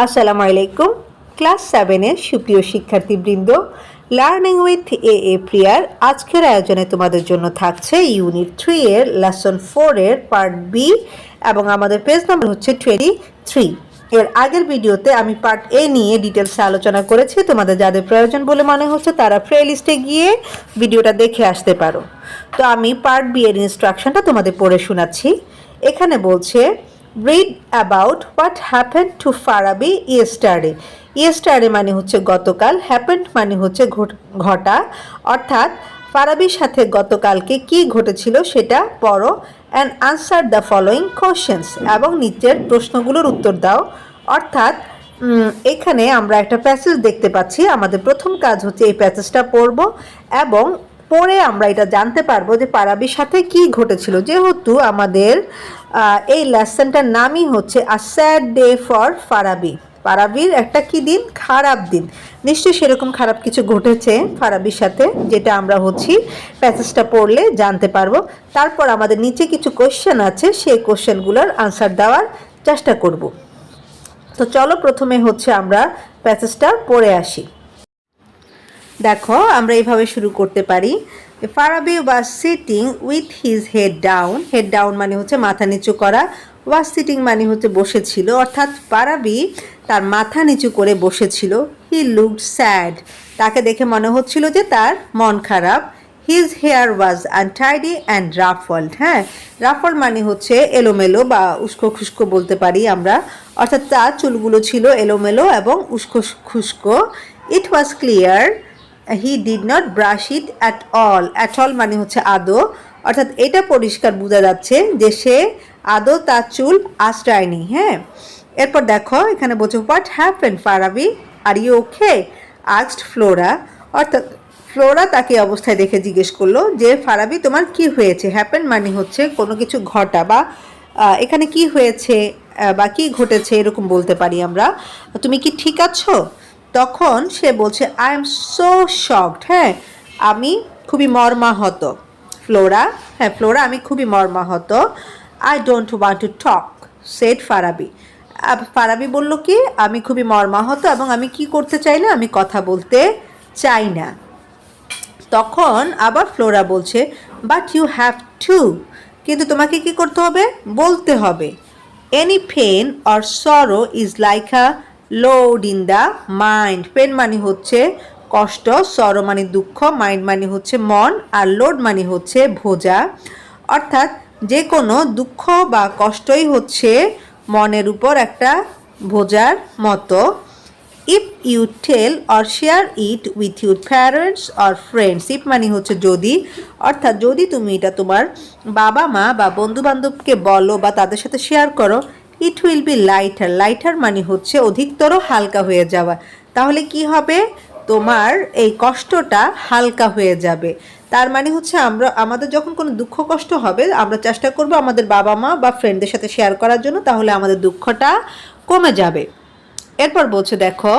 আসসালামু আলাইকুম। ক্লাস 7 এর সুপ্রিয় শিক্ষার্থীবৃন্দ, লার্নিং উইথ প্রিয়ার আজকের আয়োজনে তোমাদের জন্য থাকছে ইউনিট 3 এর লেসন 4 এর পার্ট বি এবং আমাদের পেজ নাম্বার হচ্ছে 23। এর আগের ভিডিওতে আমি পার্ট এ নিয়ে ডিটেলসে আলোচনা করেছি। তোমাদের যাদের প্রয়োজন বলে মনে হচ্ছে তারা প্লে লিস্টে গিয়ে ভিডিওটা দেখে আসতে পারো। তো আমি পার্ট বি এর ইনস্ট্রাকশনটা তোমাদের পড়ে শোনাচ্ছি। এখানে বলছে read about what happened to Farabi yesterday. yesterday মানে হচ্ছে গতকাল, happened মানে হচ্ছে ঘটা, অর্থাৎ ফারাবির সাথে গতকালকে কি ঘটেছিল সেটা পড়ো and answer the following questions এবং নিচের প্রশ্নগুলোর উত্তর দাও। অর্থাৎ এখানে আমরা একটা প্যাসেজ দেখতে পাচ্ছি। আমাদের প্রথম কাজ হচ্ছে এই প্যাসেজটা পড়ব এবং পরে আমরা এটা জানতে পারবো যে ফারাবির সাথে কি ঘটেছিল। যেহেতু আমাদের এই লেসনটার নামই হচ্ছে আ স্যাড ডে ফর ফারাবি। ফারাবির একটা কি দিন? খারাপ দিন। নিশ্চয়ই সেরকম খারাপ কিছু ঘটেছে ফারাবির সাথে, যেটা আমরা প্যাসেজটা পড়লে জানতে পারবো। তারপর আমাদের নিচে কিছু কোশ্চেন আছে, সেই কোশ্চেনগুলোর আনসার দেওয়ার চেষ্টা করব। তো চলো প্রথমে আমরা প্যাসেজটা পড়ে আসি। দেখো, আমরা এইভাবে শুরু করতে পারি। Farabi was sitting with his head down. Head down মানে হচ্ছে মাথা নিচু করা, ওয়াজ সিটিং মানে হচ্ছে বসেছিল, অর্থাৎ ফারাবি তার মাথা নিচু করে বসেছিল। হি লুকড স্যাড, তাকে দেখে মনে হচ্ছিল যে তার মন খারাপ। His hair was untidy and ruffled. Ruffled মানে হচ্ছে এলোমেলো বা উস্কো খুস্কো বলতে পারি আমরা, অর্থাৎ তার চুলগুলো ছিল এলোমেলো এবং উস্কো খুস্কো। It was clear he did not brush it at all মানে হচ্ছে আদৌ, অর্থাৎ এটা পরিষ্কার বোঝা যাচ্ছে যে সে আদৌ তার চুল আঁচড়ায়নি। এরপর দেখো, এখানে বলছে what happened Farabi, are you okay asked Flora. অর্থাৎ ফ্লোরা তাকে অবস্থায় দেখে জিজ্ঞেস করলো যে ফারাবি তোমার কি হয়েছে। হ্যাপেন মানে হচ্ছে কোনো কিছু ঘটা, বা এখানে কি হয়েছে বা কি ঘটেছে এরকম বলতে পারি আমরা। তুমি কি ঠিক আছো? তখন সে বলছে আই এম সো শকড। আমি খুবই মর্মাহত। ফ্লোরা আমি খুবই মর্মাহত। I don't want to talk said Farabi. Farabi বলল কি, আমি খুবই মর্মাহত এবং আমি কি করতে চাই না, আমি কথা বলতে চাই না। তখন আবার ফ্লোরা বলছে বাট ইউ হ্যাভ টু, কিন্তু তোমাকে কি করতে হবে? বলতে হবে। Any pain or sorrow is like a load in the mind. Pain মানে হচ্ছে কষ্ট, সরো মানে দুঃখ, মাইন্ড মানে হচ্ছে মন, আর লোড মানে হচ্ছে বোঝা। অর্থাৎ যে কোনো দুঃখ বা কষ্টই হচ্ছে মনের উপর একটা বোঝার মতো। If you tell or share it with your parents or friends. If মানে হচ্ছে যদি, অর্থাৎ যদি তুমি এটা তোমার বাবা মা বা বন্ধু বান্ধবকে বলো বা তাদের সাথে শেয়ার করো, it will be lighter. Lighter মানে হচ্ছে অধিকতর হালকা হয়ে যাওয়া। তাহলে কি হবে? তোমার এই কষ্টটা হালকা হয়ে যাবে। তার মানে হচ্ছে আমাদের যখন কোনো দুঃখ কষ্ট হবে, আমরা চেষ্টা করব আমাদের বাবা মা বা ফ্রেন্ডদের সাথে শেয়ার করার জন্য, তাহলে আমাদের দুঃখটা কমে যাবে। এরপর বলছে দেখো,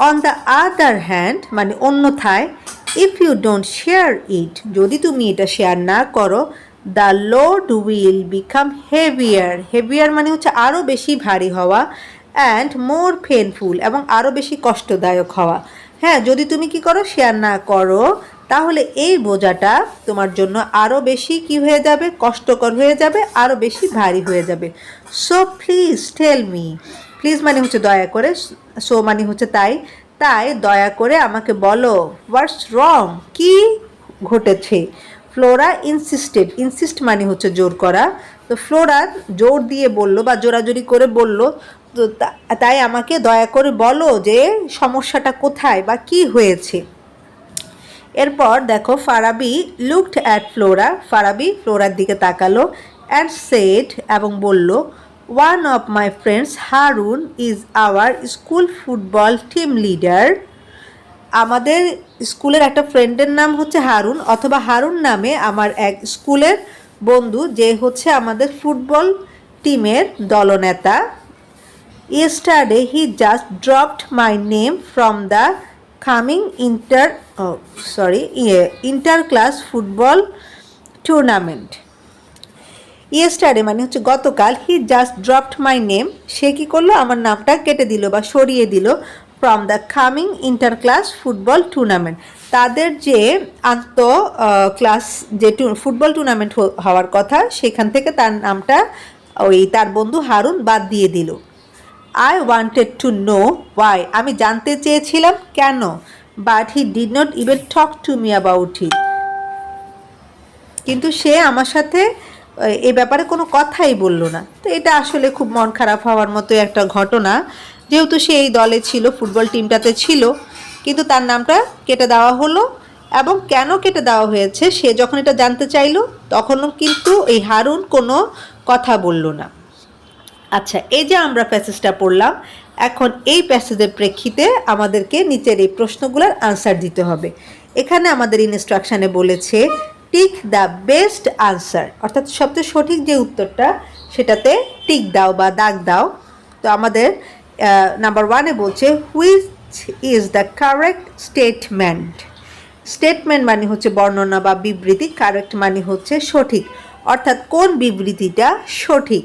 অন দ্য আদার হ্যান্ড মানে অন্যথায়, if you don't share it, যদি তুমি এটা শেয়ার না করো, the load will become heavier. Heavier মানে হচ্ছে আরও বেশি ভারী হওয়া, অ্যান্ড মোর পেনফুল এবং আরও বেশি কষ্টদায়ক হওয়া। যদি তুমি কি করো? শেয়ার না করো, তাহলে এই বোঝাটা তোমার জন্য আরও বেশি কি হয়ে যাবে? কষ্টকর হয়ে যাবে, আরও বেশি ভারী হয়ে যাবে। So please tell me. Please মানে হচ্ছে দয়া করে, সো মানে হচ্ছে তাই দয়া করে আমাকে বলো। হোয়াটস রং, কি ঘটেছে? ফ্লোরা ইনসিস্ট মানে হচ্ছে জোর করা। তো ফ্লোরা জোর দিয়ে বলল বা জোরাজোরি করে বলল, তো তাই আমাকে দয়া করে বলো যে সমস্যাটা কোথায় বা কি হয়েছে। এরপর দেখো, Farabi looked at Flora. Farabi ফ্লোরার দিকে তাকালো, অ্যান্ড সেড এবং বলল, one of my friends Harun is our school football team leader. আমাদের স্কুলের একটা ফ্রেন্ডের নাম হচ্ছে হারুন, অথবা হারুন নামে আমার এক স্কুলের বন্ধু, যে হচ্ছে আমাদের ফুটবল টিমের দলনেতা। Yesterday he just dropped my name from the coming inter class football tournament. Yesterday মানে হচ্ছে গতকাল, he just dropped my name, সে কী করলো, আমার নামটা কেটে দিল বা সরিয়ে দিল from the coming inter class football tournament, তাদের যে আন্ত ক্লাস যে ফুটবল টুর্নামেন্ট হওয়ার কথা সেখান থেকে তার নামটা ওই তার বন্ধু হারুন বাদ দিয়ে দিল। I wanted to know Y, আমি জানতে চেয়েছিলাম কেন, but he did not even talk to me about it, কিন্তু সে আমার সাথে এই ব্যাপারে কোনো কথাই বলল না। তো এটা আসলে খুব মন খারাপ হওয়ার মতো একটা ঘটনা, যেহেতু সে এই দলে ছিল, ফুটবল টিমটাতে ছিল, কিন্তু তার নামটা কেটে দেওয়া হলো। এবং কেন কেটে দেওয়া হয়েছে সে যখন এটা জানতে চাইলো তখনও কিন্তু এই হারুন কোনো কথা বলল না। আচ্ছা, এই যে আমরা প্যাসেজটা পড়লাম, এখন এই প্যাসেজের প্রেক্ষিতে আমাদেরকে নিচের এই প্রশ্নগুলোর আনসার দিতে হবে। এখানে আমাদের ইনস্ট্রাকশানে বলেছে টিক দ্য বেস্ট আনসার, অর্থাৎ সবচেয়ে সঠিক যে উত্তরটা সেটাতে টিক দাও বা দাগ দাও। তো আমাদের নাম্বার 1-এ বলছে which is the correct statement. Statement মানে হচ্ছে বর্ণনা বা বিবৃতি, কারেক্ট মানে হচ্ছে সঠিক, অর্থাৎ কোন বিবৃতিটা সঠিক।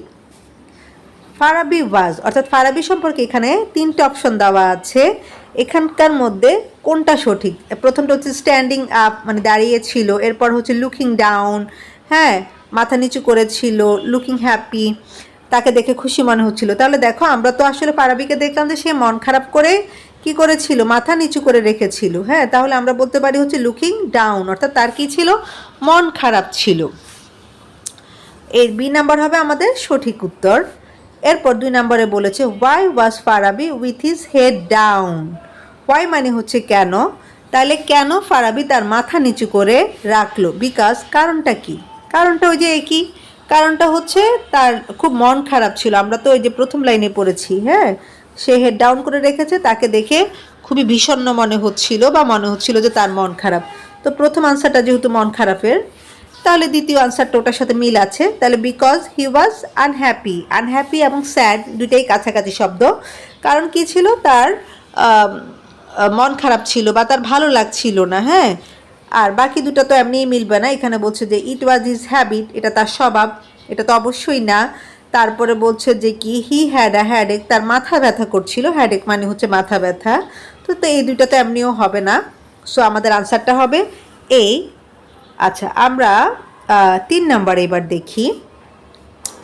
ফারাবি ওয়াজ, অর্থাৎ ফারাবি সম্পর্কে এখানে 3টে অপশন দেওয়া আছে, এখানকার মধ্যে কোনটা সঠিক। প্রথমটা হচ্ছে স্ট্যান্ডিং আপ মানে দাঁড়িয়ে ছিল, এরপর হচ্ছে লুকিং ডাউন, হ্যাঁ মাথা নিচু করেছিল, লুকিং হ্যাপি তাকে দেখে খুশি মনে হচ্ছিল। তাহলে দেখো আমরা তো আসলে ফারাবিকে দেখলাম যে সে মন খারাপ করে কি করেছিল, মাথা নিচু করে রেখেছিল, হ্যাঁ তাহলে আমরা বলতে পারি হচ্ছে লুকিং ডাউন, অর্থাৎ তার কি ছিল, মন খারাপ ছিল। এর বি নাম্বার হবে আমাদের সঠিক উত্তর। এরপর 2 নম্বরে বলেছে why was Farabi with his head down. Why মানে হচ্ছে কেন, তাহলে কেন ফারাবি তার মাথা নিচু করে রাখলো, বিকজ কারণটা কি, কারণটা ওই যে একই, কারণটা হচ্ছে তার খুব মন খারাপ ছিল। আমরা তো ওই যে প্রথম লাইনে পড়েছি, হ্যাঁ সে হেড ডাউন করে রেখেছে, তাকে দেখে খুবই বিষণ্ণ মনে হচ্ছিল বা মনে হচ্ছিল যে তার মন খারাপ। তো প্রথম আনসারটা যেহেতু মন খারাপের, তাহলে দ্বিতীয় আনসারটা ওটার সাথে মিল আছে, তাহলে because he was unhappy. Unhappy এবং স্যাড দুইটাই কাছাকাছি শব্দ, কারণ কি ছিল, তার মন খারাপ ছিল বা তার ভালো লাগছিল না, হ্যাঁ। আর বাকি দুটো তো এমনিই মিলবে না, এখানে বলছে যে ইট ওয়াজ হিজ হ্যাবিট, এটা তার স্বভাব, এটা তো অবশ্যই না। তারপরে বলছে যে কি হি হ্যাড আ হ্যাডেক, তার মাথা ব্যথা করছিল, হ্যাডেক মানে হচ্ছে মাথা ব্যথা। তো এই দুইটা তো এমনিও হবে না, সো আমাদের আনসারটা হবে এই। আচ্ছা, আমরা 3 নম্বরে এবার দেখি।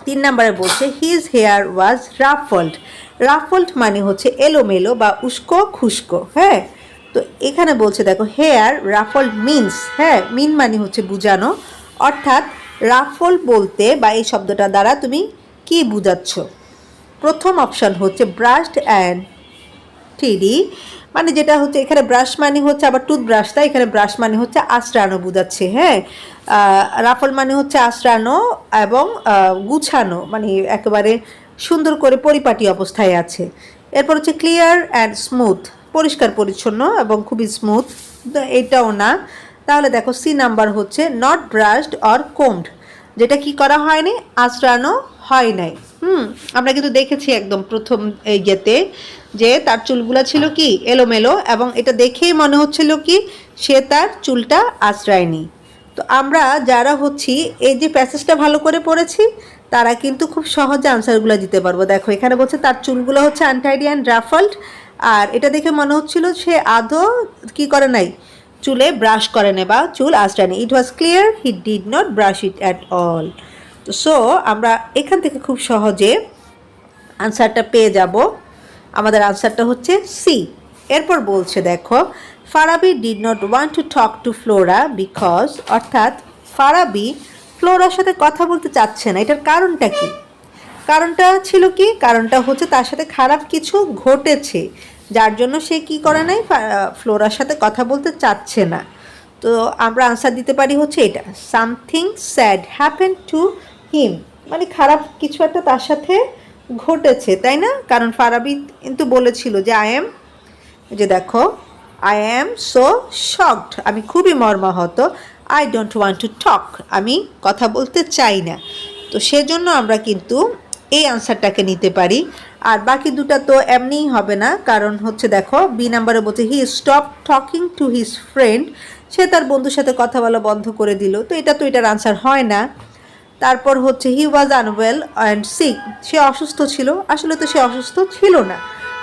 3 নম্বরে বলছে হিজ হেয়ার ওয়াজ রাফল্ড। রাফল্ড মানে হচ্ছে এলোমেলো বা উস্কো খুস্কো, হ্যাঁ। তো এখানে বলছে দেখো হেয়ার রাফল্ড মিনস, হ্যাঁ মিন মানে হচ্ছে বুঝানো, অর্থাৎ রাফল বলতে বা এই শব্দটা দ্বারা তুমি কি বুঝাচ্ছ। প্রথম অপশন হচ্ছে ব্রাশড অ্যান্ড টিডি, মানে যেটা হচ্ছে এখানে ব্রাশ মানে হচ্ছে আবার টুথব্রাশ, তাই এখানে ব্রাশ মানে হচ্ছে আঁচড়ানো বুঝাচ্ছে, হ্যাঁ। রাফল মানে হচ্ছে আঁচড়ানো এবং গুছানো, মানে একেবারে সুন্দর করে পরিপাটি অবস্থায় আছে। এরপর হচ্ছে ক্লিয়ার অ্যান্ড স্মুথ, পরিষ্কার পরিচ্ছন্ন এবং খুবই স্মুথ, এটাও না। তাহলে দেখো সি নাম্বার হচ্ছে নট ব্রাশড অর কোম্বড, যেটা কি করা হয়নি, আঁচড়ানো হয় নাই। আমরা কিন্তু দেখেছি একদম প্রথম ইয়েতে যে তার চুলগুলা ছিল কি এলোমেলো, এবং এটা দেখেই মনে হচ্ছিল কি সে তার চুলটা আঁচড়ায়নি। তো আমরা যারা হচ্ছি এই যে প্যাসেজটা ভালো করে পড়েছি তারা কিন্তু খুব সহজে আনসারগুলো দিতে পারবো। দেখো এখানে বলছে তার চুলগুলো হচ্ছে আনটাইডি অ্যান্ড রাফল্ড, আর এটা দেখে মনে হচ্ছিল সে আদৌ কি করে নাই, চুলে ব্রাশ করে নে বা চুল আঁচড়ায়নি। It was clear he did not brush it at all. তো সো আমরা এখান থেকে খুব সহজে আনসারটা পেয়ে যাব। আমাদের আনসারটা হচ্ছে সি। এরপর বলছে দেখো Farabi did not want to talk to Flora because, অর্থাৎ ফারাবি ফ্লোরার সাথে কথা বলতে চাচ্ছে না, এটার কারণটা কি, কারণটা ছিল কি, কারণটা হচ্ছে তার সাথে খারাপ কিছু ঘটেছে যার জন্য সে কি করে নাই, ফ্লোরার সাথে কথা বলতে চাচ্ছে না। তো আমরা আনসার দিতে পারি হচ্ছে এটা, something sad happen to him, মানে খারাপ কিছু একটা তার সাথে ঘটেছে, তাই না। কারণ ফারাবি কিন্তু বলেছিল যে যে দেখো আই অ্যাম সো শকড, আমি খুবই মর্মাহত, আই ডোন্ট ওয়ান্ট টু টক, আমি কথা বলতে চাই না। তো সেজন্য আমরা কিন্তু এই আনসারটাকে নিতে পারি। আর বাকি দুটা তো এমনিই হবে না, কারণ হচ্ছে দেখো বি নাম্বারে বলছে he stop talking to his friend, সে তার বন্ধুর সাথে কথা বলা বন্ধ করে দিল, তো এটা তো এটার আনসার হয় না। তারপর হচ্ছে হি ওয়াজ আনওয়েল অ্যান্ড সিক, সে অসুস্থ ছিল, আসলে তো সে অসুস্থ ছিল না,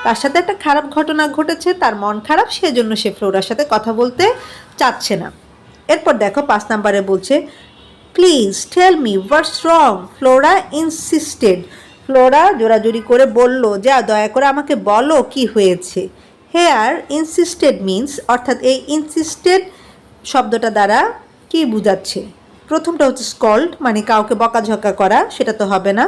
তার সাথে একটা খারাপ ঘটনা ঘটেছে, তার মন খারাপ, সেজন্য সে ফ্লোরার সাথে কথা বলতে চাচ্ছে না। এরপর দেখো 5 নম্বরে বলছে please tell me what's wrong, Flora insisted, Flora জোরাজুরি করে বলল যা দয়া করে আমাকে বলো কি হয়েছে। হেয়ার ইনসিস্টেড মিন্স, অর্থাৎ এই ইনসিস্টেড শব্দটা দ্বারা কি বোঝাচ্ছে, প্রথমটা হচ্ছে স্কল্ড মানে কাউকে বকাঝকা করা, সেটা তো হবে না।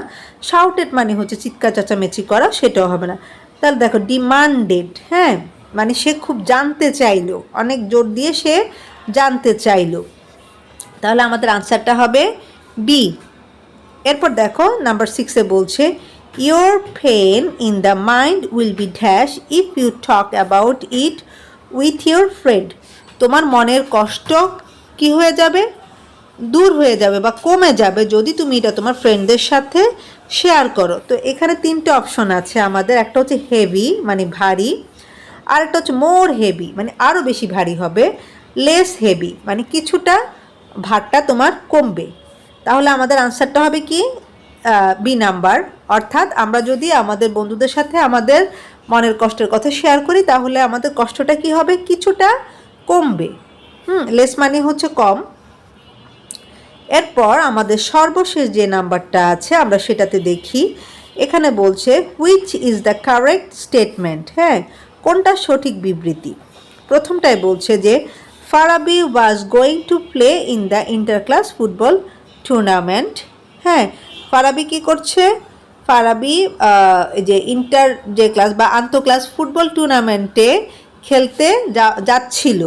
শাউটেড মানে হচ্ছে চিৎকার চেঁচামেচি করা, সেটাও হবে না। তাহলে দেখো ডিমান্ডেড, হ্যাঁ মানে সে খুব জানতে চাইলো, অনেক জোর দিয়ে সে জানতে চাইলো, তাহলে আমাদের আনসারটা হবে বি। এরপর দেখো নাম্বার 6-এ বলছে your pain in the mind will be dash if you talk about it with your friend, তোমার মনের কষ্ট কি হয়ে যাবে, দূর হয়ে যাবে বা কমে যাবে যদি তুমি এটা তোমার ফ্রেন্ডদের সাথে শেয়ার করো। তো এখানে 3টে অপশন আছে আমাদের, একটা হচ্ছে হেভি মানে ভারী, আর একটা হচ্ছে মোর হেভি মানে আরও বেশি ভারী হবে, লেস হেভি মানে কিছুটা ভারটা তোমার কমবে। তাহলে আমাদের আনসারটা হবে কি বি নাম্বার, অর্থাৎ আমরা যদি আমাদের বন্ধুদের সাথে আমাদের মনের কষ্টের কথা শেয়ার করি তাহলে আমাদের কষ্টটা কি হবে, কিছুটা কমবে। লেস মানে হচ্ছে কম। এরপর আমাদের সর্বশেষ যে নাম্বারটা আছে আমরা সেটাতে দেখি, এখানে বলছে which is the correct statement, হ্যাঁ কোনটা সঠিক বিবৃতি। প্রথমটায় বলছে যে Farabi was going to play in the inter class football tournament, হ্যাঁ ফারাবি কি করছে, ফারাবি যে ইন্টার যে ক্লাস বা আন্তঃ ক্লাস ফুটবল টুর্নামেন্টে খেলতে যাচ্ছিল।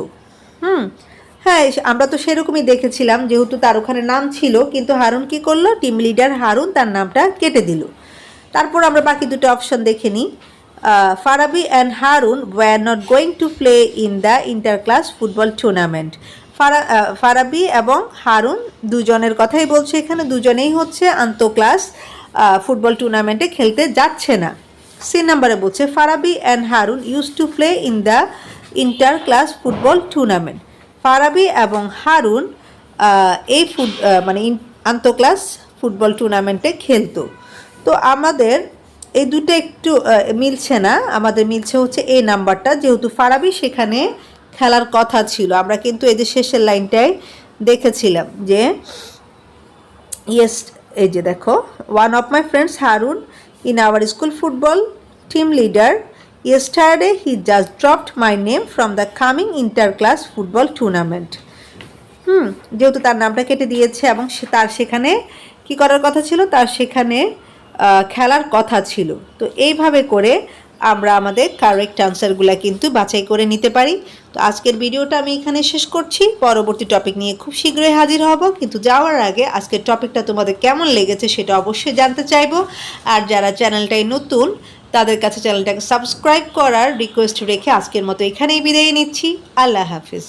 হ্যাঁ আমরা তো সেরকমই দেখেছিলাম, যেহেতু তার ওখানে নাম ছিল, কিন্তু হারুন কি করলো, টিম লিডার হারুন তার নামটা কেটে দিল। তারপর আমরা বাকি দুটো অপশন দেখে নিই, Farabi and Harun were not going to play in the inter class football tournament, Farabi এবং হারুন দুজনের কথাই বলছে, এখানে দুজনেই হচ্ছে আন্তঃ ক্লাস ফুটবল টুর্নামেন্টে খেলতে যাচ্ছে না। সি নাম্বারে বলছে Farabi and Harun use to play in the inter class football tournament, Farabi এবং হারুন এই মানে আন্তঃ ক্লাস ফুটবল টুর্নামেন্টে খেলতো। তো আমাদের এই দুটো একটু মিলছে না, আমাদের মিলছে হচ্ছে এই নাম্বারটা, যেহেতু ফারাবি সেখানে খেলার কথা ছিল। আমরা কিন্তু এদের শেষের লাইনটাই দেখেছিলাম যে ইয়েস, এই যে দেখো one of my friends Harun in our school football team leader yesterday he just dropped my name from the coming inter-class football tournament, যেহেতু তার নামটা কেটে দিয়েছে এবং তার সেখানে কি করার কথা ছিল, তার সেখানে খেলার কথা ছিল। তো এইভাবে করে আমরা আমাদের কারেক্ট আনসারগুলো কিন্তু বাছাই করে নিতে পারি। তো আজকের ভিডিওটা আমি এখানে শেষ করছি, পরবর্তী টপিক নিয়ে খুব শীঘ্রই হাজির হব। কিন্তু যাওয়ার আগে আজকের টপিকটা তোমাদের কেমন লেগেছে সেটা অবশ্যই জানতে চাইবো। আর যারা চ্যানেলটাই নতুন তাদের কাছে চ্যানেলটাকে সাবস্ক্রাইব করার রিকোয়েস্ট রেখে আজকের মতো এখানেই বিদায় নিচ্ছি। আল্লাহ হাফিজ।